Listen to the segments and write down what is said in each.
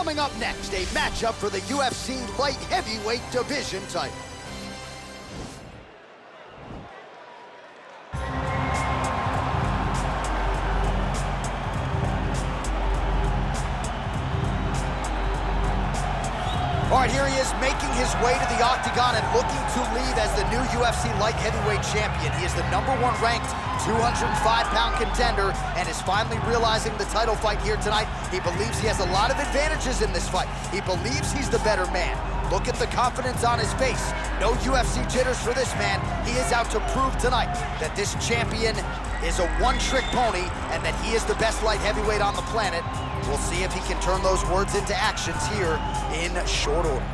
Coming up next, a matchup for the UFC light heavyweight division title. All right, here he is making his way to the octagon and looking to leave as the new UFC light heavyweight champion. He is the #1 ranked 205-pound contender and is finally realizing the title fight here tonight. He believes he has a lot of advantages in this fight. He believes he's the better man. Look at the confidence on his face. No UFC jitters for this man. He is out to prove tonight that this champion is a one-trick pony and that he is the best light heavyweight on the planet. We'll see if he can turn those words into actions here in short order.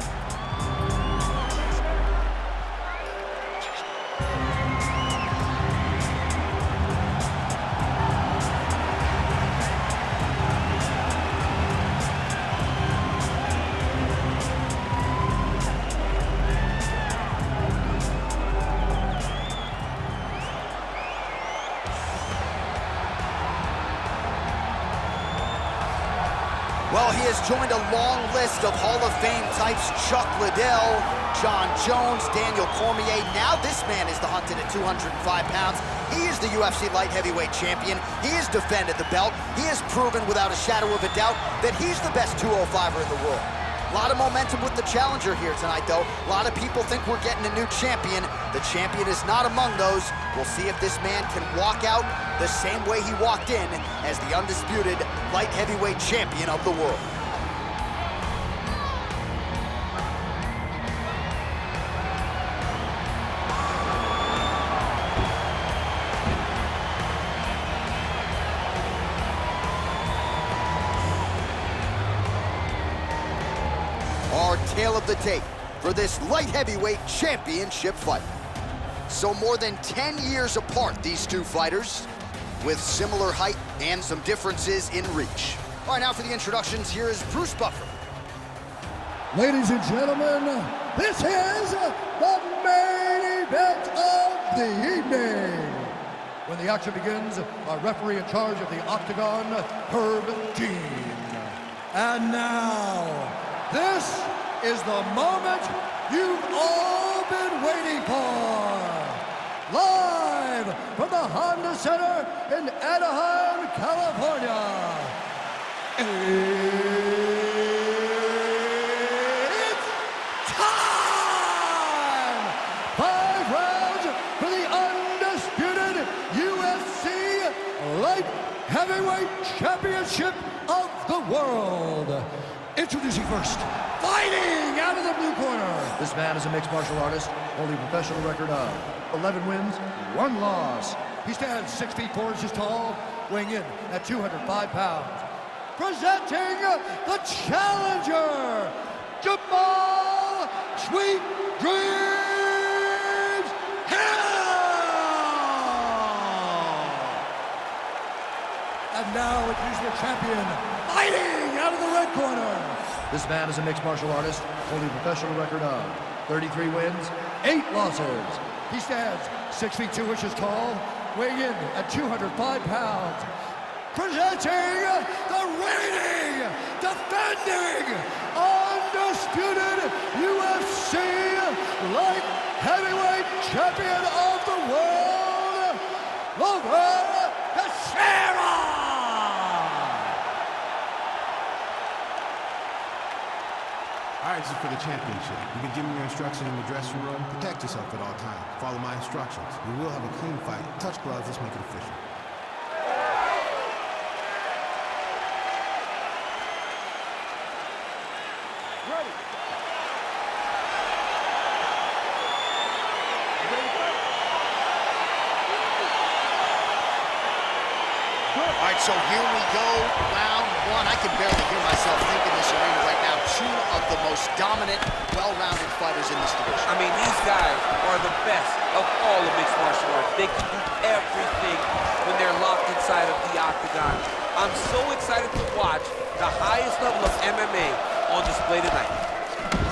Well, he has joined a long list of Hall of Fame types: Chuck Liddell, John Jones, Daniel Cormier. Now this man is the hunted at 205 pounds. He is the UFC light heavyweight champion. He has defended the belt. He has proven without a shadow of a doubt that he's the best 205er in the world. A lot of momentum with the challenger here tonight, though. A lot of people think we're getting a new champion. The champion is not among those. We'll see if this man can walk out the same way he walked in as the undisputed light heavyweight champion of the world. Our tale of the tape for this light heavyweight championship fight. So more than 10 years apart, these two fighters, with similar height and some differences in reach. All right, now for the introductions, here is Bruce Buffer. Ladies and gentlemen, this is the main event of the evening. When the action begins, our referee in charge of the octagon, Herb Dean. And now, this is the moment you've all been waiting for. Live from the Honda Center in Anaheim, California. It's time! 5 rounds for the undisputed UFC Light Heavyweight Championship of the world. Introducing first, fighting out of the blue corner. This man is a mixed martial artist, holding a professional record of 11 wins, 1 loss. He stands 6 feet 4 inches tall, weighing in at 205 pounds. Presenting the challenger, Jamahal Sweet Dreams Hill. And now introducing the champion, fighting out of the red corner. This man is a mixed martial artist, holding a professional record of 33 wins, 8 losses. He stands 6 feet 2 inches tall, weighing in at 205 pounds. Presenting the reigning, defending, undisputed UFC light heavyweight champion of the world, Teixeira. All right, this is for the championship. You can give me your instruction in the dressing room. Protect yourself at all times. Follow my instructions. We will have a clean fight. Touch gloves. Let's make it official. Ready. All right, so here we go, round 1. I can barely hear myself think in this arena right now. 2 of the most dominant, well-rounded fighters in this division. I mean, these guys are the best of all the mixed martial arts. They can do everything when they're locked inside of the octagon. I'm so excited to watch the highest level of MMA on display tonight.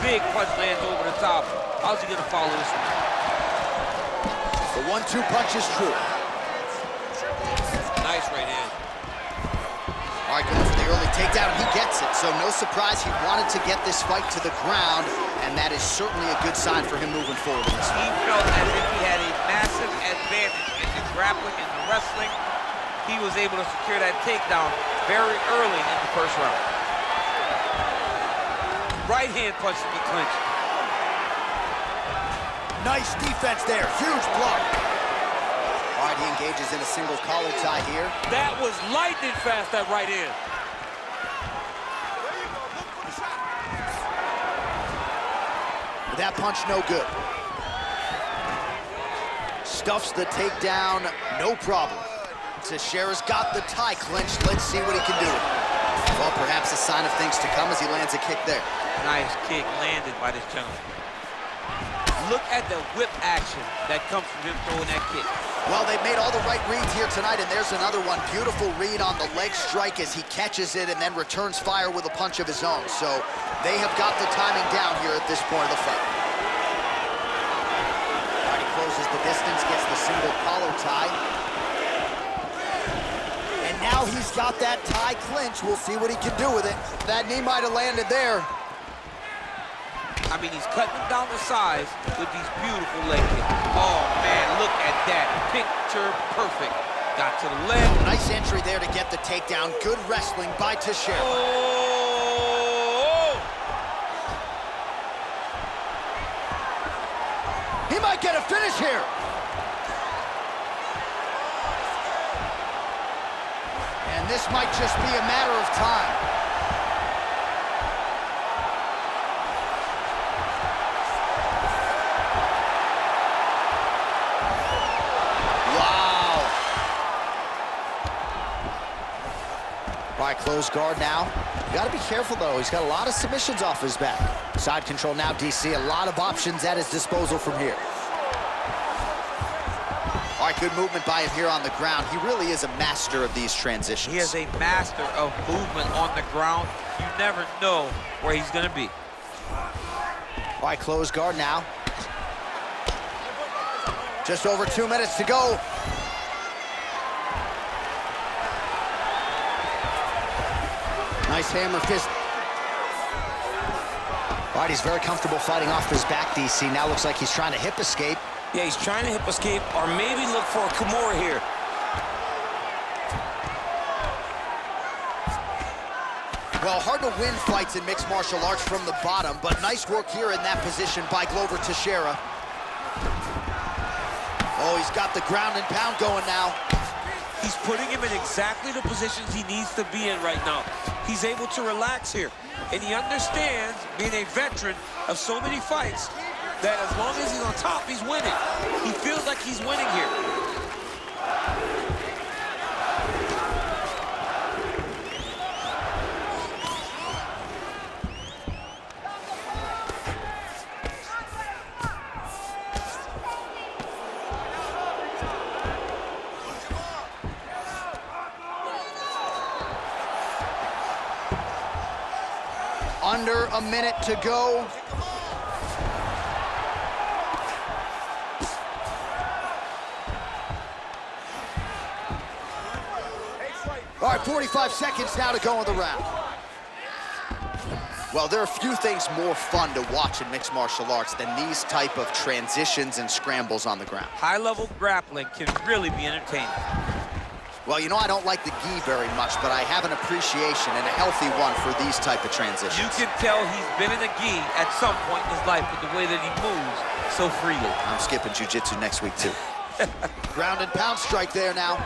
Big punch lands over the top. How's he gonna follow this one? The 1-2 punch is true. Nice right hand. All right, going for the early takedown, he gets it. So no surprise he wanted to get this fight to the ground, and that is certainly a good sign for him moving forward in this He fight. felt as if he had a massive advantage in the grappling and the wrestling. He was able to secure that takedown very early in the first round. Right hand punch in the clinch. Nice defense there, huge block. All right, he engages in a single collar tie here. That was lightning fast, that right hand. That punch no good. Stuffs the takedown, no problem. Teixeira's got the tie clinched. Let's see what he can do. Well, perhaps a sign of things to come as he lands a kick there. Nice kick landed by this gentleman. Look at the whip action that comes from him throwing that kick. Well, they've made all the right reads here tonight, and there's another one. Beautiful read on the leg strike as he catches it and then returns fire with a punch of his own. So they have got the timing down here at this point of the fight. All right, he closes the distance, gets the single collar tie. And now he's got that tie clinch. We'll see what he can do with it. That knee might have landed there. I mean, he's cutting them down the sides with these beautiful leg kicks. Oh, man, look at that. Picture perfect. Got to the leg. Nice entry there to get the takedown. Good wrestling by Teixeira. Oh! He might get a finish here. And this might just be a matter of time. All right, closed guard now. You got to be careful, though. He's got a lot of submissions off his back. Side control now, DC. A lot of options at his disposal from here. All right, good movement by him here on the ground. He really is a master of these transitions. He is a master of movement on the ground. You never know where he's going to be. All right, closed guard now. Just over 2 minutes to go. Nice hammer fist. All right, he's very comfortable fighting off his back, DC. Now looks like he's trying to hip escape. Yeah, he's trying to hip escape or maybe look for a Kimura here. Well, hard to win fights in mixed martial arts from the bottom, but nice work here in that position by Glover Teixeira. Oh, he's got the ground and pound going now. He's putting him in exactly the positions he needs to be in right now. He's able to relax here, and he understands, being a veteran of so many fights, that as long as he's on top, he's winning. He feels like he's winning here. Under a minute to go. All right, 45 seconds now to go in the round. Well, there are few things more fun to watch in mixed martial arts than these type of transitions and scrambles on the ground. High-level grappling can really be entertaining. Well, you know, I don't like the gi very much, but I have an appreciation and a healthy one for these type of transitions. You can tell he's been in a gi at some point in his life with the way that he moves so freely. I'm skipping jiu-jitsu next week, too. Ground and pound strike there now.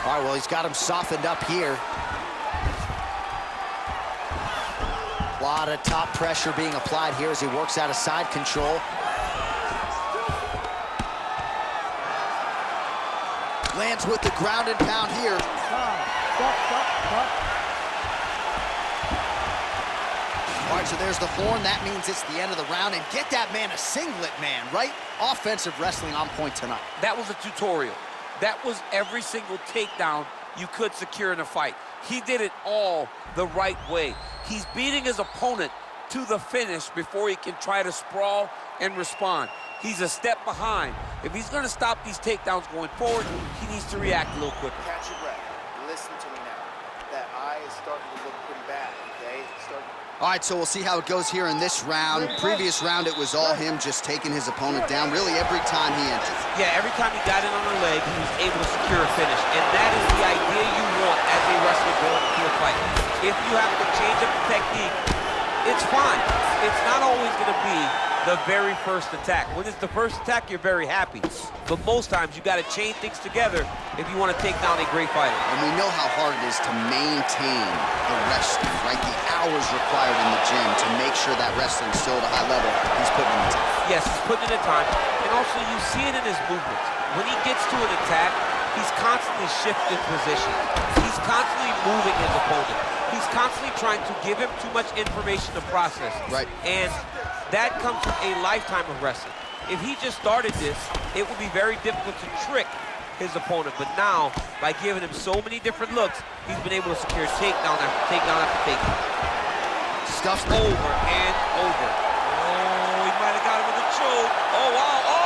All right, well, he's got him softened up here. A lot of top pressure being applied here as he works out of side control. Lands with the ground and pound here. Stop. All right, so there's the horn. That means it's the end of the round. And get that man a singlet, man, right? Offensive wrestling on point tonight. That was a tutorial. That was every single takedown you could secure in a fight. He did it all the right way. He's beating his opponent to the finish before he can try to sprawl and respond. He's a step behind. If he's going to stop these takedowns going forward, he needs to react a little quicker. Catch your breath. Listen to me now. That I guy is starting to look pretty bad, okay? All right, so we'll see how it goes here in this round. Previous round, it was all him just taking his opponent down really every time he entered. Yeah, every time he got in on the leg, he was able to secure a finish. And that is the idea you want as a wrestler going into a fight. If you have to change up the technique, it's fine. It's not always going to be the very first attack. When it's the first attack, you're very happy. But most times, you got to chain things together if you want to take down a great fighter. And we know how hard it is to maintain the wrestling, right? The hours required in the gym to make sure that wrestling's still at a high level. He's putting in the time. Yes, he's putting in the time. And also, you see it in his movements. When he gets to an attack, he's constantly shifting position. He's constantly moving his opponent. He's constantly trying to give him too much information to process. Right. And that comes from a lifetime of wrestling. If he just started this, it would be very difficult to trick his opponent. But now, by giving him so many different looks, he's been able to secure takedown after takedown after takedown. Stuff's Over and over. Oh, he might have got him with a choke. Oh, wow. Oh!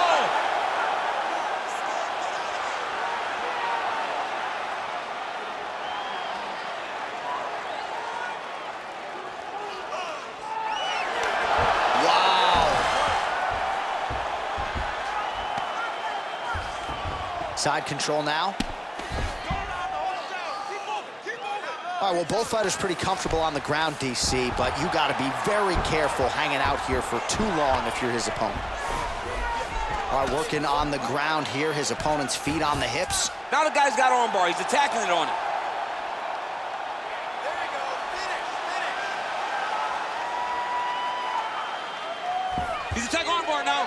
Side control now. All right, well, both fighters pretty comfortable on the ground, DC, but you got to be very careful hanging out here for too long if you're his opponent. All right, working on the ground here, his opponent's feet on the hips. Now the guy's got armbar. He's attacking it on him. He's attacking armbar now.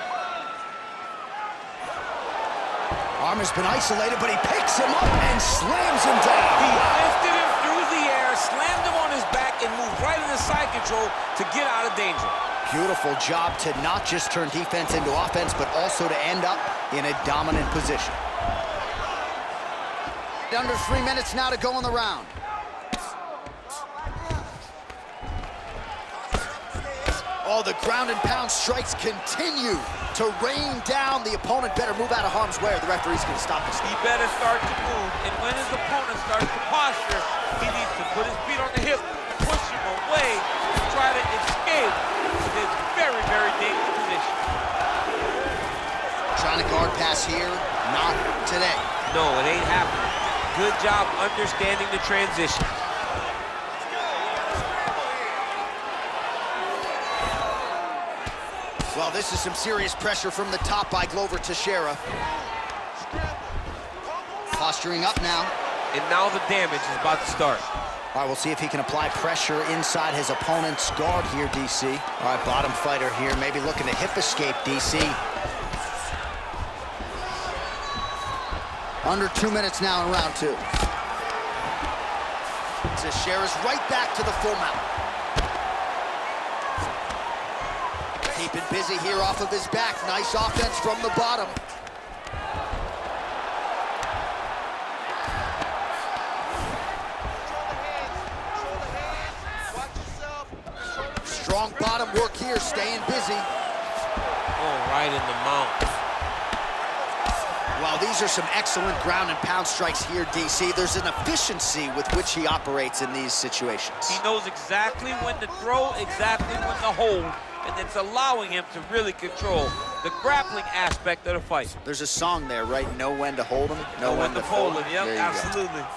Arm has been isolated, but he picks him up and slams him down. He lifted him through the air, slammed him on his back, and moved right into side control to get out of danger. Beautiful job to not just turn defense into offense, but also to end up in a dominant position. Under 3 minutes now to go in the round. Oh, the ground and pound strikes continue to rain down. The opponent better move out of harm's way or the referee's going to stop this. He better start to move, and when his opponent starts to posture, he needs to put his feet on the hip, push him away, and try to escape this very, very dangerous position. Trying to guard pass here, not today. No, it ain't happening. Good job understanding the transition. Well, this is some serious pressure from the top by Glover Teixeira. Posturing up now. And now the damage is about to start. All right, we'll see if he can apply pressure inside his opponent's guard here, DC. All right, bottom fighter here, maybe looking to hip escape, DC. Under 2 minutes now in round 2. Teixeira's right back to the full mount. Keeping busy here off of his back. Nice offense from the bottom. Strong bottom work here, staying busy. Oh, right in the mount. Well, these are some excellent ground and pound strikes here, DC. There's an efficiency with which he operates in these situations. He knows exactly when to throw, exactly when to hold, and it's allowing him to really control the grappling aspect of the fight. There's a song there, right? Know when to hold him, Know when to fold him. Yep, There you absolutely. go.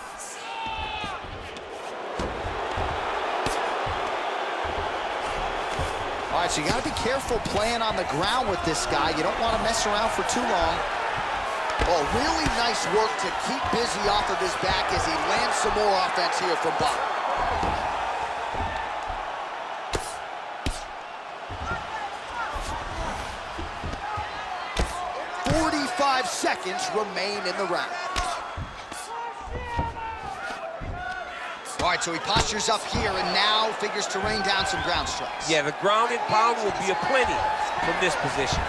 All right, so you got to be careful playing on the ground with this guy. You don't want to mess around for too long. Oh, really nice work to keep busy off of his back as he lands some more offense here from bottom. 45 seconds remain in the round. All right, so he postures up here and now figures to rain down some ground strikes. Yeah, the ground and pound will be aplenty from this position.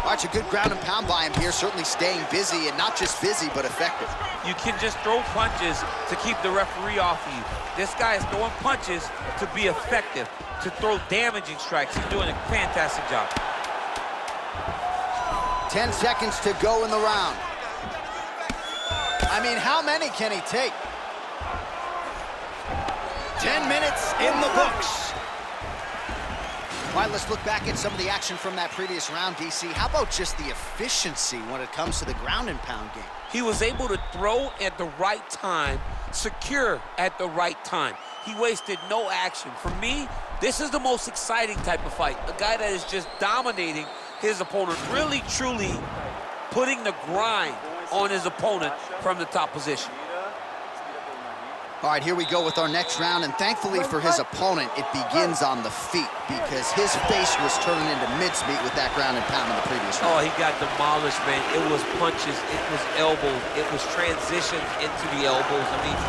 All right, so good ground and pound by him here, certainly staying busy, and not just busy, but effective. You can just throw punches to keep the referee off of you. This guy is throwing punches to be effective, to throw damaging strikes. He's doing a fantastic job. 10 seconds to go in the round. I mean, how many can he take? 10 minutes in the books. All right, let's look back at some of the action from that previous round, DC. How about just the efficiency when it comes to the ground and pound game? He was able to throw at the right time, secure at the right time. He wasted no action. For me, this is the most exciting type of fight. A guy that is just dominating his opponent, really, truly putting the grind on his opponent from the top position. All right, here we go with our next round, and thankfully for his opponent, it begins on the feet because his face was turning into mincemeat with that ground and pound in the previous round. Oh, he got demolished, man. It was punches, it was elbows, it was transitions into the elbows. I mean,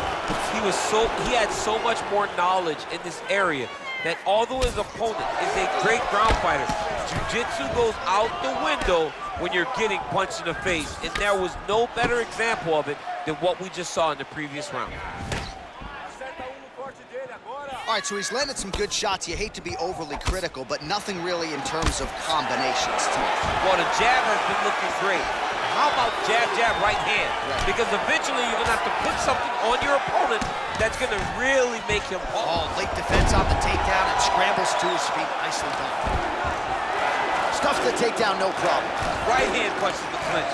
he had so much more knowledge in this area that although his opponent is a great ground fighter, jiu-jitsu goes out the window when you're getting punched in the face, and there was no better example of it than what we just saw in the previous round. All right, so he's landed some good shots. You hate to be overly critical, but nothing really in terms of combinations to it. Well, the jab has been looking great. How about jab, jab, right hand? Right. Because eventually you're going to have to put something on your opponent that's going to really make him fall. Oh, late defense on the takedown and scrambles to his feet. Nicely done. Stuffs the takedown, no problem. Right hand punches the clinch.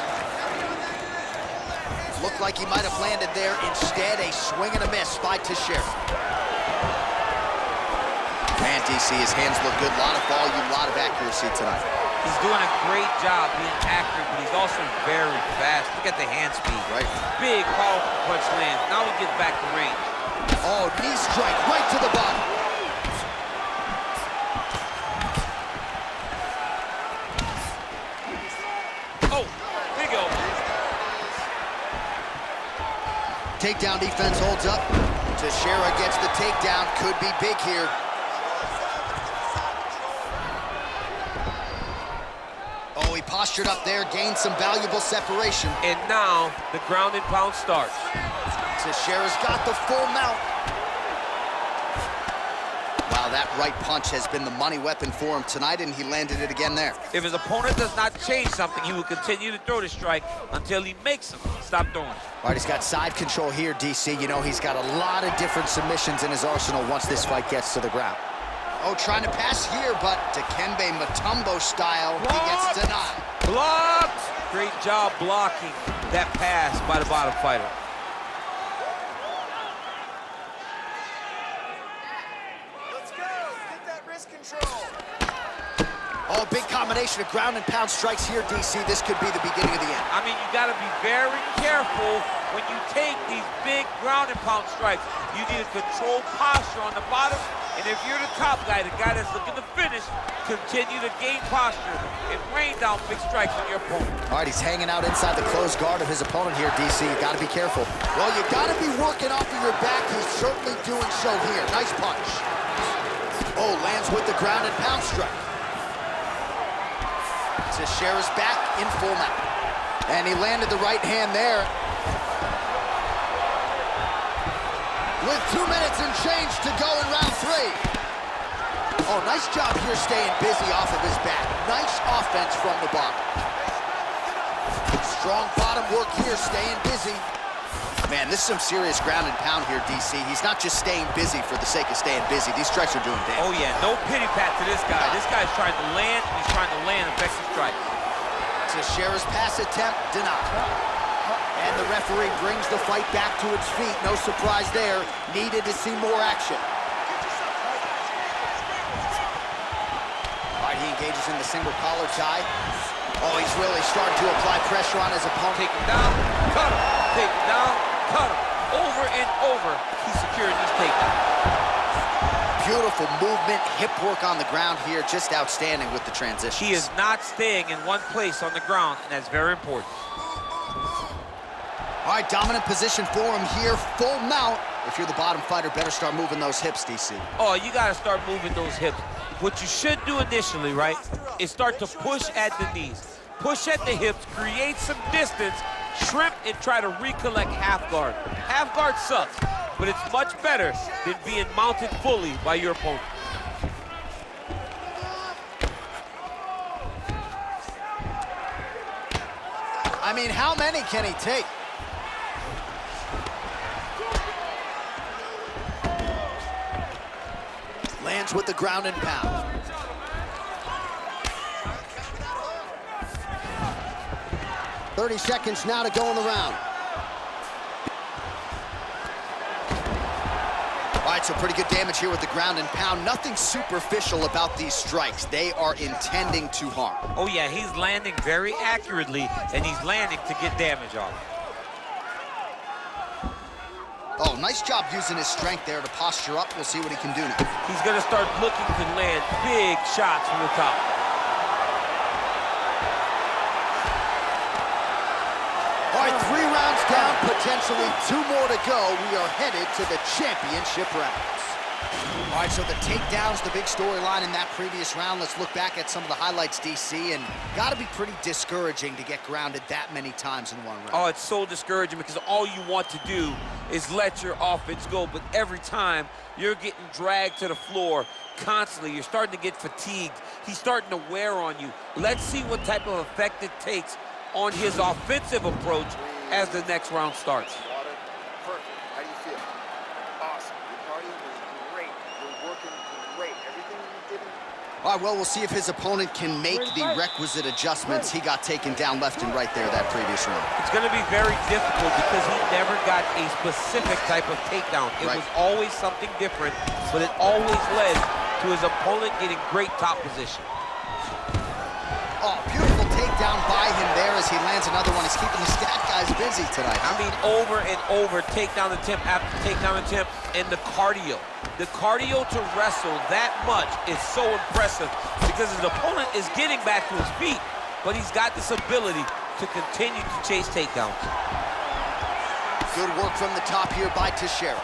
Looked like he might have landed there. Instead, a swing and a miss by Teixeira. Man, DC, his hands look good. A lot of volume, a lot of accuracy tonight. He's doing a great job being accurate, but he's also very fast. Look at the hand speed. Right. Big, powerful punch lands. Now he gets back to range. Oh, knee strike right to the body. Oh, big elbow. Takedown defense holds up. Teixeira gets the takedown. Could be big here. Oh, he postured up there, gained some valuable separation. And now the ground and pound starts. Teixeira's got the full mount. Wow, that right punch has been the money weapon for him tonight, and he landed it again there. If his opponent does not change something, he will continue to throw the strike until he makes him stop throwing. All right, he's got side control here, DC. You know, he's got a lot of different submissions in his arsenal once this fight gets to the ground. Oh, trying to pass here, but Dikembe Mutombo style, he gets denied. Blocked! Great job blocking that pass by the bottom fighter. Let's go. Get that wrist control. Oh, big combination of ground and pound strikes here, DC. This could be the beginning of the end. I mean, you got to be very careful when you take these big ground and pound strikes. You need a controlled posture on the bottom, and if you're the top guy, the guy that's looking to finish, continue to gain posture and rain down big strikes on your opponent. All right, he's hanging out inside the closed guard of his opponent here, DC. You got to be careful. Well, you got to be working off of your back. He's certainly doing so here. Nice punch. Oh, lands with the ground and pound strike. Teixeira's back in full mount. And he landed the right hand there. With 2 minutes and change to go in round 3. Oh, nice job here staying busy off of his back. Nice offense from the bottom. Strong bottom work here, staying busy. Man, this is some serious ground and pound here, DC. He's not just staying busy for the sake of staying busy. These strikes are doing damage. Oh, yeah, no pity pat to this guy. This guy's trying to land, and he's trying to land effective strikes. Teixeira's pass attempt denied. And the referee brings the fight back to its feet. No surprise there. Needed to see more action. All right, he engages in the single collar tie. Oh, he's really starting to apply pressure on his opponent. Take him down, cut him. Take him down, cut him. Over and over, he's securing these takedowns. Beautiful movement, hip work on the ground here. Just outstanding with the transitions. He is not staying in one place on the ground, and that's very important. All right, dominant position for him here, full mount. If you're the bottom fighter, better start moving those hips, DC. Oh, you got to start moving those hips. What you should do initially, right, is start to push at the knees. Push at the hips, create some distance, shrimp, and try to recollect half guard. Half guard sucks, but it's much better than being mounted fully by your opponent. mean, how many can he take? Lands with the ground and pound. "30 seconds now to go in the round." All right, so pretty good damage here with the ground and pound. Nothing superficial about these strikes. They are intending to harm. Oh yeah, he's landing very accurately, and he's landing to get damage off. Oh, nice job using his strength there to posture up. We'll see what he can do now. He's gonna start looking to land big shots from the top. All right, 3 rounds down, potentially 2 more to go. We are headed to the championship rounds. All right, so the takedowns, the big storyline in that previous round. Let's look back at some of the highlights, DC, and got to be pretty discouraging to get grounded that many times in one round. Oh, it's so discouraging because all you want to do is let your offense go, but every time you're getting dragged to the floor constantly. You're starting to get fatigued. He's starting to wear on you. Let's see what type of effect it takes on his offensive approach as the next round starts. Water, perfect. How do you feel? Awesome. Your cardio was great. You're working great. Everything you did. All right, well, we'll see if his opponent can make the requisite adjustments. He got taken down left and right there that previous round. It's going to be very difficult because he never got a specific type of takedown. It was always something different, but it always led to his opponent getting great top position. Oh, beautiful takedown by him there as he lands another one. He's keeping the stat guys busy tonight. I mean, over and over, takedown attempt after takedown attempt, and the cardio. The cardio to wrestle that much is so impressive because his opponent is getting back to his feet, but he's got this ability to continue to chase takedowns. Good work from the top here by Teixeira.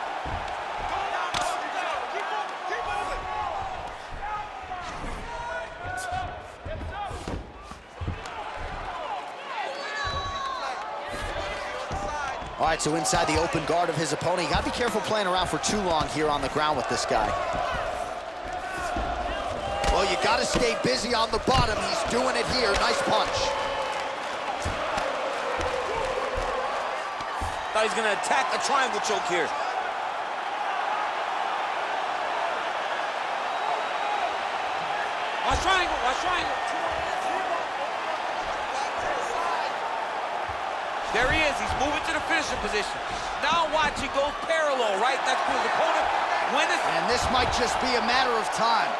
All right, so inside the open guard of his opponent. You gotta be careful playing around for too long here on the ground with this guy. Well, you gotta stay busy on the bottom. He's doing it here. Nice punch. Thought he's gonna attack a triangle choke here. Watch triangle, watch triangle. There he is, he's moving to the finishing position. Now watch, he goes parallel, right? That's for his opponent. When is... And this might just be a matter of time.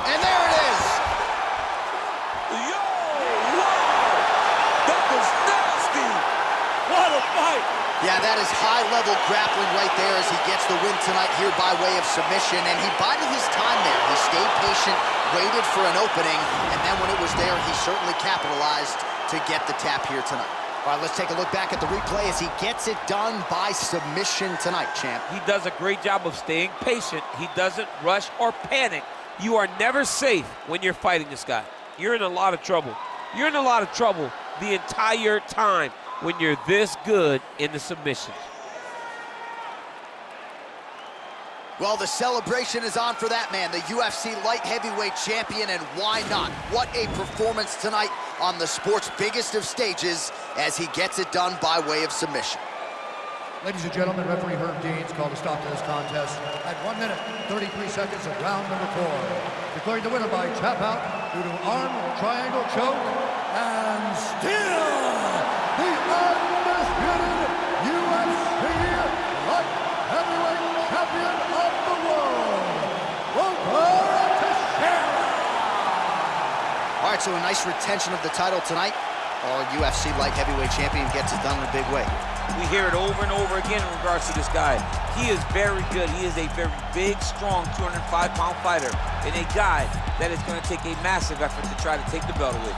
And there it is. Yo, wow! That was nasty! What a fight! Yeah, that is high-level grappling right there as he gets the win tonight here by way of submission, and he bided his time there. He stayed patient, waited for an opening, and then when it was there, he certainly capitalized to get the tap here tonight. All right, let's take a look back at the replay as he gets it done by submission tonight, champ. He does a great job of staying patient. He doesn't rush or panic. You are never safe when you're fighting this guy. You're in a lot of trouble. You're in a lot of trouble the entire time when you're this good in the submissions. Well, the celebration is on for that man, the UFC light heavyweight champion, and why not? What a performance tonight on the sport's biggest of stages as he gets it done by way of submission. Ladies and gentlemen, referee Herb Deans called a stop to this contest at 1 minute, 33 seconds of round number 4. Declaring the winner by tap out due to arm triangle choke and still the undisputed UFC light heavyweight champion of the world, Teixeira. All right, so a nice retention of the title tonight. Our UFC light heavyweight champion gets it done in a big way. We hear it over and over again in regards to this guy. He is very good. He is a very big, strong 205-pound fighter and a guy that is going to take a massive effort to try to take the belt away.